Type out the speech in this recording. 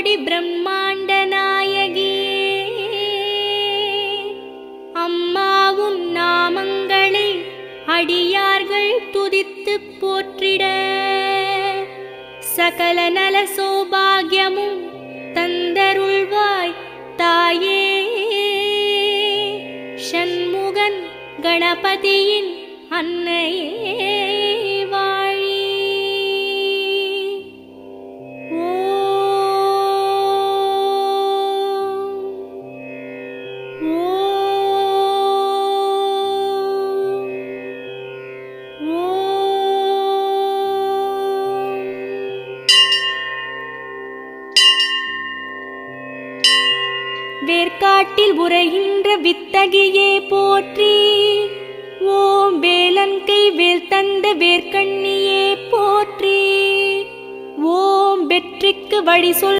கோடி பிரம்மாண்ட நாயகியே அம்மாவும் நாமங்களை அடியார்கள் துதித்து போற்றிட சகல நல சௌபாகியமும் தந்தருள்வாய் தாயே ஷண்முகன் கணபதியின் அன்னையே வாழி. வேர்க்காட்டில் உரைகின்ற வித்தகியே போற்றி. ஓம் வேலன் கை வேல் தந்த வேர்க்கண்ணியே போற்றி. ஓம் வெற்றிக்கு வழி சொல்